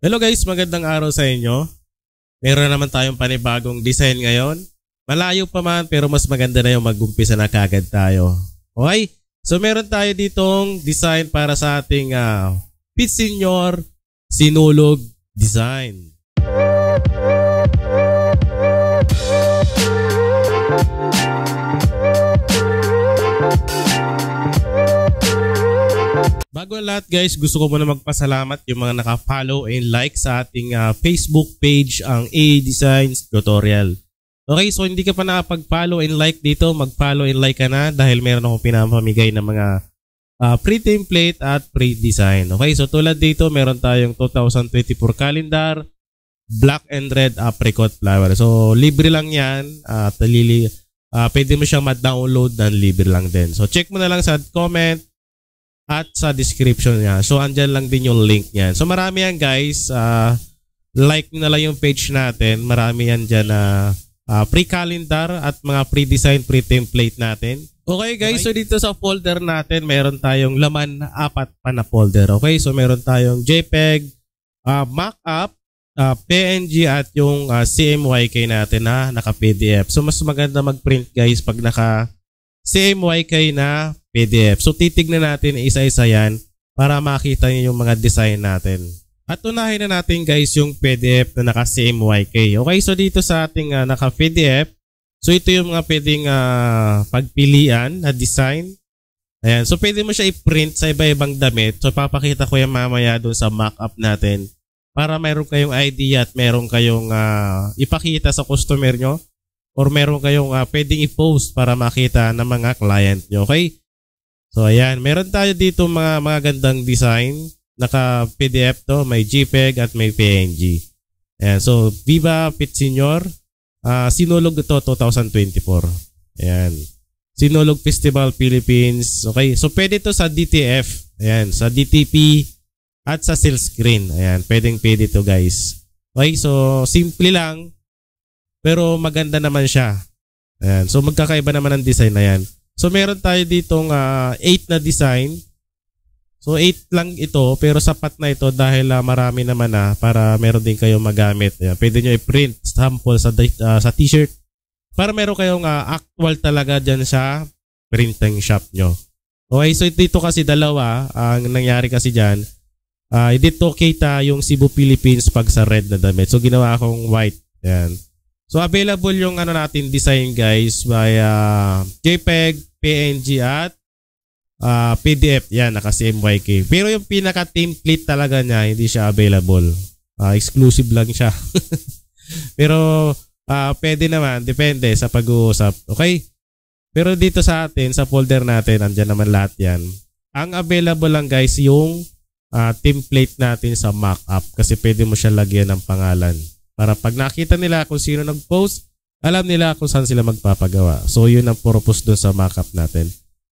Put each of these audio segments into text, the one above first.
Hello guys, magandang araw sa inyo. Meron naman tayong panibagong design ngayon. Malayo pa man pero mas maganda na yung mag-umpisa na kagad tayo. Okay? So meron tayo ditong design para sa ating Pit Senior Sinulog design. Bago ang lahat guys, gusto ko muna magpasalamat yung mga naka-follow and like sa ating Facebook page, ang AA Designs Tutorial. Okay, so hindi ka pa nakapag-follow and like dito, mag-follow and like ka na dahil meron akong pinapamigay ng mga free template at free design. Okay, so tulad dito, meron tayong 2024 calendar, black and red apricot flower. So libre lang yan at pwede mo siyang ma-download dan libre lang din. So check mo na lang sa comment at sa description niya. So andyan lang din yung link niyan. So marami yan guys. Like na lang yung page natin. Marami yan dyan na free calendar at mga free design, free template natin. Okay guys, so dito sa folder natin meron tayong laman 4 pa na folder. Okay, so meron tayong JPEG, mockup, PNG at yung CMYK natin na naka-PDF. So mas maganda mag-print guys pag naka-CMYK na PDF. So titignan natin isa-isa yan para makita niyo yung mga design natin. At unahin na natin guys yung PDF na naka-CMYK. Okay, so dito sa ating naka-PDF, so ito yung mga pwedeng pagpilian na design. Ayan, so pwede mo siya i-print sa iba-ibang damit. So papakita ko yan mamaya doon sa mock-up natin para mayroon kayong idea at mayroon kayong ipakita sa customer nyo or mayroon kayong pwedeng i-post para makita ng mga client nyo. Okay? So ayan, meron tayo dito mga gandang design. Naka-PDF to, may JPEG at may PNG. Ayan, so Viva Pit Senior, Sinulog ito 2024. Ayan, Sinulog Festival Philippines. Okay, so pwede to sa DTF. Ayan, sa DTP at sa Silkscreen. Ayan, pwede to guys. Okay, so simple lang pero maganda naman siya. Ayan, so magkakaiba naman ang design na yan. So meron tayo ditong 8 na design. So 8 lang ito pero sapat na ito dahil marami naman para meron din kayong magamit. Ayan, pwede nyo i-print sample sa t-shirt para meron kayong actual talaga dyan sa printing shop nyo. Okay, so dito kasi dalawa. Ang nangyari kasi dyan, dito kita yung Cebu Philippines pag sa red na damit. So ginawa akong white. Ayan. So available yung natin design guys via JPEG, PNG at PDF. Yan, naka-CMYK. Pero yung pinaka-template talaga niya, hindi siya available. Exclusive lang siya. Pero pwede naman, depende sa pag-uusap. Okay? Pero dito sa atin, sa folder natin, andyan naman lahat yan. Ang available lang guys, yung template natin sa mock-up kasi pwede mo siya lagyan ng pangalan. Para pag nakita nila kung sino nag-post, alam nila kung saan sila magpapagawa. So yun ang purpose dun sa mock-up natin.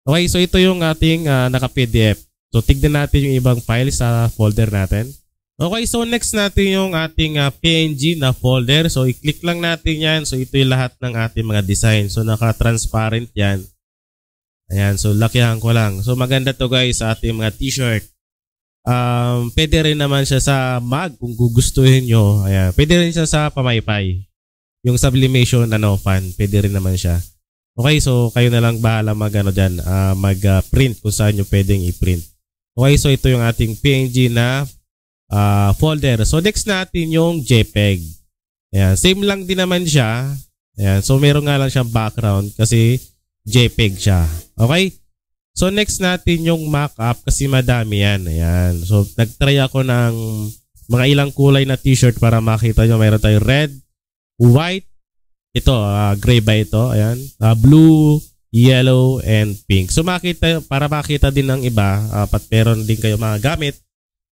Okay, so ito yung ating naka-PDF. So tignan natin yung ibang files sa folder natin. Okay, so next natin yung ating PNG na folder. So i-click lang natin yan. So ito yung lahat ng ating mga design. So naka-transparent yan. Ayan, so lakihan ko lang. So maganda to guys sa ating mga t-shirt. Pwede rin naman siya sa mag kung gugustuhin nyo. Ayan. Pwede rin siya sa pamaypay. Yung sublimation fan. Pwede rin naman siya. Okay, so kayo na lang bahala mag-print kung saan nyo pwedeng i-print. Okay, so ito yung ating PNG na folder. So next natin yung JPEG. Ayan. Same lang din naman siya. Ayan. So meron nga lang siyang background kasi JPEG siya. Okay? So next natin yung mock-up kasi madami yan. Ayan. So nagtry ako ng mga ilang kulay na t-shirt para makita nyo. Mayroon tayong red, white, ito, gray ba ito? Ayan. Blue, yellow, and pink. So para makita din ng iba, meron din kayo mga gamit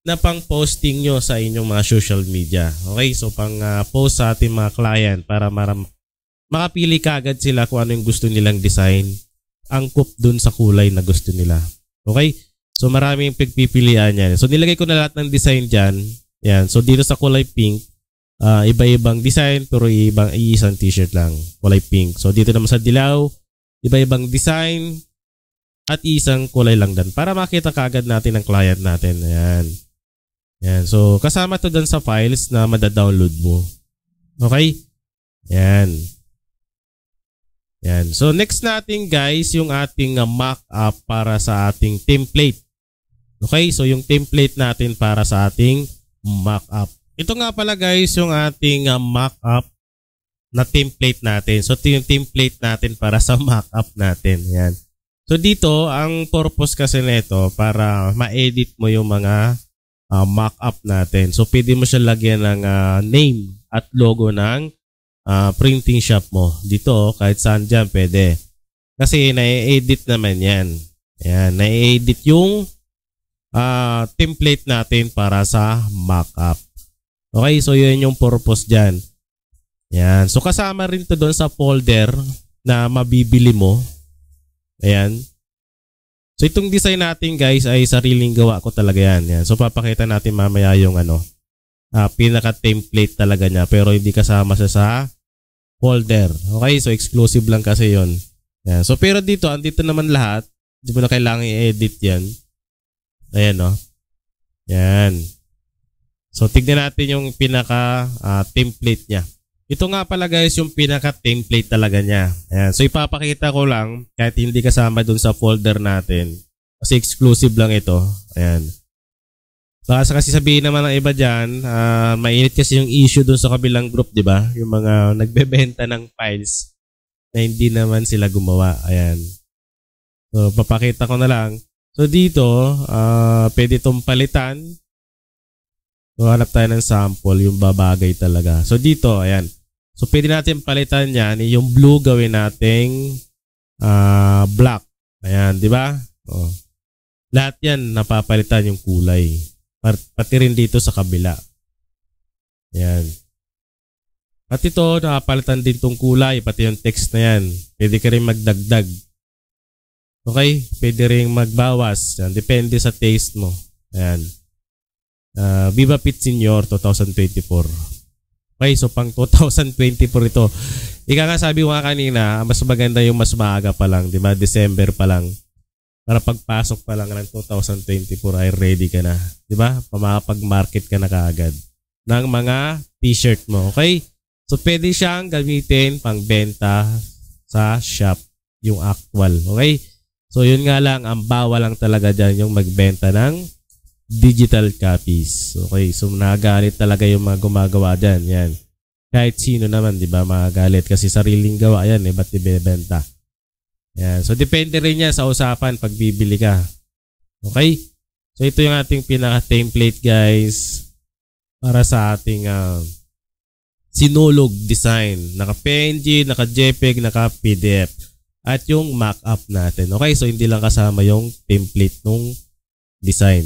na pang posting nyo sa inyong mga social media. Okay? So pang post sa ating mga client para makapili kaagad sila kung ano yung gusto nilang design. Angkop dun sa kulay na gusto nila. Okay? So maraming pagpipilian yan. So nilagay ko na lahat ng design dyan. Yan. So dito sa kulay pink, iba-ibang design pero isang t-shirt lang. Kulay pink. So dito naman sa dilaw, iba-ibang design at isang kulay lang din. Para makita kaagad natin ang client natin. Ayan. Yan. So, kasama to dun sa files na madadownload mo. Okay? Yan. Yan. So, next natin guys, yung ating mock-up para sa ating template. Okay? So, yung template natin para sa ating mock-up. Ito nga pala guys, yung ating mock-up na template natin. So, ito yung template natin para sa mock-up natin. Yan. So, dito, ang purpose kasi nito para ma-edit mo yung mga mock-up natin. So, pwede mo siya lagyan ng name at logo ng printing shop mo. Dito, kahit saan dyan, pwede. Kasi, na-edit naman yan. Ayan, na-edit yung template natin para sa mock-up. Okay, so yun yung purpose dyan. Ayan, so kasama rin to doon sa folder na mabibili mo. Ayan. So itong design natin guys ay sariling gawa ko talaga yan. Yan. So papakita natin mamaya yung pinaka-template talaga niya pero hindi kasama siya sa folder. Okay, so exclusive lang kasi yon. Yan. So pero dito, andito naman lahat. Hindi mo na kailangan i-edit yan. Ayan o. Yan. So tignan natin yung pinaka-template niya. Ito nga pala guys yung pinaka-template talaga niya. Ayan. So ipapakita ko lang kahit hindi kasama dun sa folder natin. Kasi exclusive lang ito. Ayan. Baka kasi sabihin naman ng iba dyan, mainit kasi yung issue dun sa kabilang group, di ba? Yung mga nagbebenta ng files na hindi naman sila gumawa. Ayan. So papakita ko na lang. So dito, pwede itong palitan. So hanap tayo ng sample, yung babagay talaga. So dito, ayan. So, pwede natin palitan yan. Yung blue gawin nating black. Ayan, di ba? Oh. Lahat yan napapalitan yung kulay. Pati rin dito sa kabila. Ayan. At ito, napapalitan din tong kulay. Pati yung text na yan. Pwede ka rin magdagdag. Okay? Pwede rin magbawas. Yan. Depende sa taste mo. Ayan. Viva Pit Senior 2024. Okay, so pang 2024 ito. Ika nga sabi ko nga kanina, mas maganda yung mas maaga pa lang, di ba? December pa lang. Para pagpasok pa lang ng 2024 ay ready ka na. Di ba? Makapag-market ka na kaagad ng mga t-shirt mo. Okay? So pwede siyang gamitin pang benta sa shop, yung actual. Okay? So yun nga lang, ang bawal lang talaga dyan yung magbenta ng digital copies. Okay, so nagalit talaga yung mga gumagawa dyan. Yan. Kahit sino naman, di ba, magalit kasi sariling gawa yan, ba't ibebenta? Yan. So, depende rin yan sa usapan pag bibili ka. Okay? So, ito yung ating pinaka-template, guys, para sa ating sinulog design. Naka-PNG, naka-JPEG, naka-PDF, at yung mock-up natin. Okay, so hindi lang kasama yung template nung design.